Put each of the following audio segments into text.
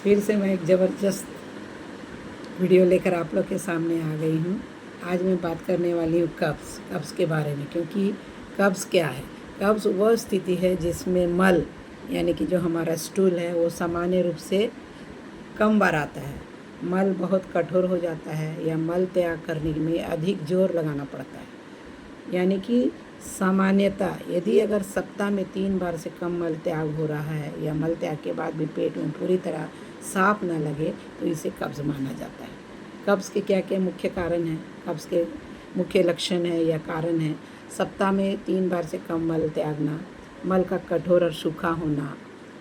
फिर से मैं एक ज़बरदस्त वीडियो लेकर आप लोग के सामने आ गई हूँ। आज मैं बात करने वाली हूँ कब्ज़ के बारे में, क्योंकि कब्ज़ क्या है। कब्ज़ वह स्थिति है जिसमें मल यानी कि जो हमारा स्टूल है वो सामान्य रूप से कम बार आता है, मल बहुत कठोर हो जाता है या मल त्याग करने में अधिक जोर लगाना पड़ता है। यानी कि सामान्यतः यदि अगर सप्ताह में 3 बार से कम मल त्याग हो रहा है या मल त्याग के बाद भी पेट में पूरी तरह साफ न लगे तो इसे कब्ज़ माना जाता है। कब्ज़ के क्या क्या मुख्य कारण हैं, कब्ज़ के मुख्य लक्षण है या कारण है। सप्ताह में 3 बार से कम मल त्यागना, मल का कठोर और सूखा होना,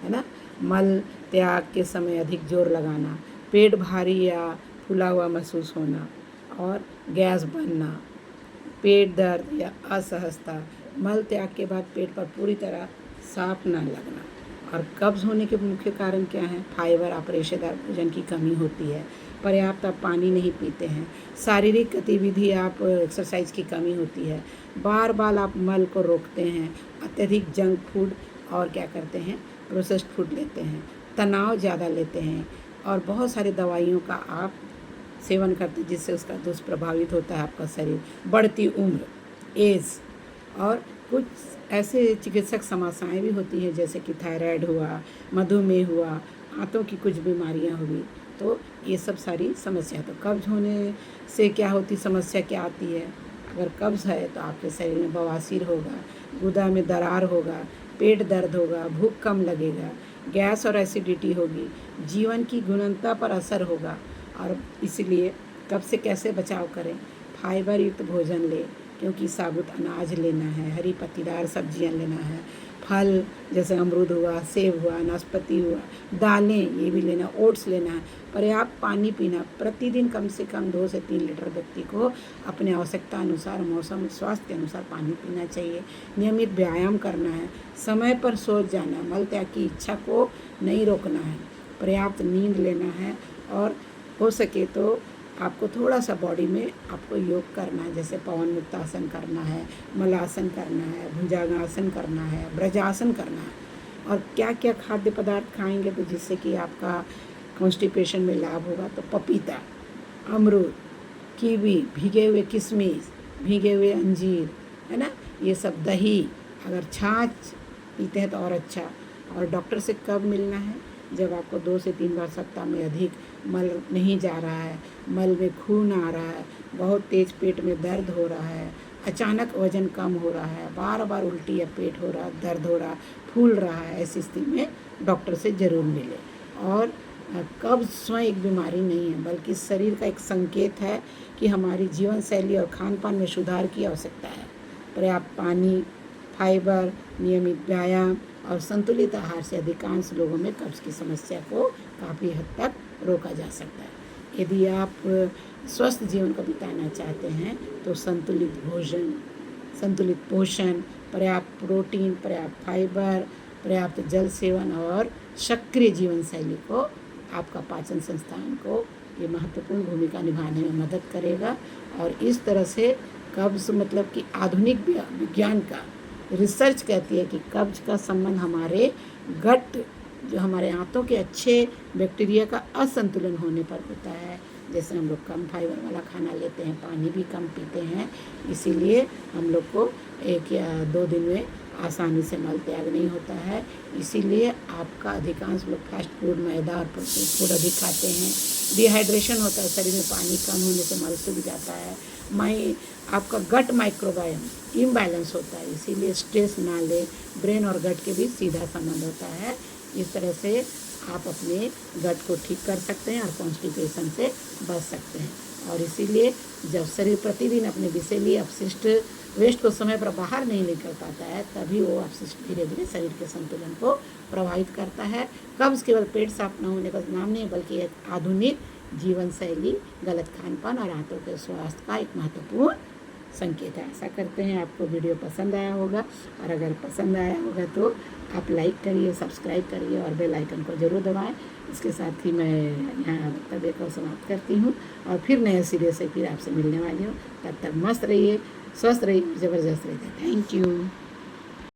है ना, मल त्याग के समय अधिक जोर लगाना, पेट भारी या फूला हुआ महसूस होना और गैस बनना, पेट दर्द या असहजता, मल त्याग के बाद पेट पर पूरी तरह साफ ना लगना। और कब्ज़ होने के मुख्य कारण क्या हैं? फाइबर और रेशेदार भोजन की कमी होती है, पर्याप्त आप पानी नहीं पीते हैं, शारीरिक गतिविधि आप एक्सरसाइज की कमी होती है, बार बार आप मल को रोकते हैं, अत्यधिक जंक फूड और क्या करते हैं, प्रोसेस्ड फूड लेते हैं, तनाव ज़्यादा लेते हैं और बहुत सारी दवाइयों का आप सेवन करते हैं जिससे उसका दुष्प्रभावित होता है आपका शरीर, बढ़ती उम्र, एज और कुछ ऐसे चिकित्सक समस्याएं भी होती हैं जैसे कि थायराइड हुआ, मधुमेह हुआ, आंतों की कुछ बीमारियां हुई। तो ये सब सारी समस्या, तो कब्ज़ होने से क्या होती, समस्या क्या आती है। अगर कब्ज़ है तो आपके शरीर में बवासीर होगा, गुदा में दरार होगा, पेट दर्द होगा, भूख कम लगेगा, गैस और एसिडिटी होगी, जीवन की गुणवत्ता पर असर होगा। और इसलिए कब्ज़ से कैसे बचाव करें? फाइबर युक्त भोजन लें, क्योंकि साबुत अनाज लेना है, हरी पत्तीदार सब्जियां लेना है, फल जैसे अमरूद हुआ, सेब हुआ, नाशपाती हुआ, दालें ये भी लेना, ओट्स लेना है, पर्याप्त पानी पीना, प्रतिदिन कम से कम 2 से 3 लीटर व्यक्ति को अपने आवश्यकता अनुसार, मौसम स्वास्थ्य के अनुसार पानी पीना चाहिए, नियमित व्यायाम करना है, समय पर सो जाना, मल त्याग की इच्छा को नहीं रोकना है, पर्याप्त नींद लेना है और हो सके तो आपको थोड़ा सा बॉडी में आपको योग करना है, जैसे पवन मुक्तासन करना है, मलासन करना है, भुजंगासन करना है, ब्रजासन करना है। और क्या क्या खाद्य पदार्थ खाएंगे तो जिससे कि आपका कॉन्स्टिपेशन में लाभ होगा, तो पपीता, अमरूद, कीवी, भीगे हुए किशमिश, भीगे हुए अंजीर, है ना, ये सब, दही, अगर छाछ पीते हैं तो और अच्छा। और डॉक्टर से कब मिलना है? जब आपको 2 से 3 बार सप्ताह में अधिक मल नहीं जा रहा है, मल में खून आ रहा है, बहुत तेज़ पेट में दर्द हो रहा है, अचानक वज़न कम हो रहा है, बार बार उल्टी या पेट हो रहा, दर्द हो रहा, फूल रहा है, ऐसी स्थिति में डॉक्टर से ज़रूर मिले। और कब्ज़ स्वयं एक बीमारी नहीं है, बल्कि शरीर का एक संकेत है कि हमारी जीवन शैली और खान पान में सुधार की आवश्यकता है। पर्याप्त पानी, फाइबर, नियमित व्यायाम और संतुलित आहार से अधिकांश लोगों में कब्ज़ की समस्या को काफ़ी हद तक रोका जा सकता है। यदि आप स्वस्थ जीवन को बिताना चाहते हैं तो संतुलित भोजन, संतुलित पोषण, पर्याप्त प्रोटीन, पर्याप्त फाइबर, पर्याप्त जल सेवन और सक्रिय जीवन शैली को आपका पाचन संस्थान को ये महत्वपूर्ण भूमिका निभाने में मदद करेगा। और इस तरह से कब्ज़ मतलब कि आधुनिक विज्ञान का रिसर्च कहती है कि कब्ज़ का संबंध हमारे गट, जो हमारे आंतों के अच्छे बैक्टीरिया का असंतुलन होने पर होता है। जैसे हम लोग कम फाइबर वाला खाना लेते हैं, पानी भी कम पीते हैं, इसीलिए हम लोग को 1 या 2 दिन में आसानी से मल त्याग नहीं होता है। इसीलिए आपका अधिकांश लोग फास्ट फूड, मैदा और प्रोसेस्ड फूड अधिक खाते हैं, डिहाइड्रेशन होता है, शरीर में पानी कम होने से मल सूख जाता है, आपका गट माइक्रोबायोम इम्बैलेंस होता है, इसीलिए स्ट्रेस ना ले, ब्रेन और गट के बीच सीधा संबंध होता है। इस तरह से आप अपने गट को ठीक कर सकते हैं और कॉन्स्टिपेशन से बच सकते हैं। और इसीलिए जब शरीर प्रतिदिन अपने विषैली अपशिष्ट वेस्ट को समय पर बाहर नहीं निकल पाता है, तभी वो अपशिष्ट धीरे धीरे शरीर के संतुलन को प्रभावित करता है। कब्ज़ केवल पेट साफ न होने का नाम नहीं है, बल्कि एक आधुनिक जीवन शैली, गलत खान पान और आंतों के स्वास्थ्य का एक महत्वपूर्ण संकेत है। आशा करते हैं आपको वीडियो पसंद आया होगा, और अगर पसंद आया होगा तो आप लाइक करिए, सब्सक्राइब करिए और बेल आइकन को ज़रूर दबाएं। इसके साथ ही मैं यहाँ वक्तव्य को समाप्त करती हूँ और फिर नए सिरे से फिर आपसे मिलने वाली हूँ। तब तक मस्त रहिए, स्वस्थ रहिए, ज़बरदस्त रहिए। Thank you.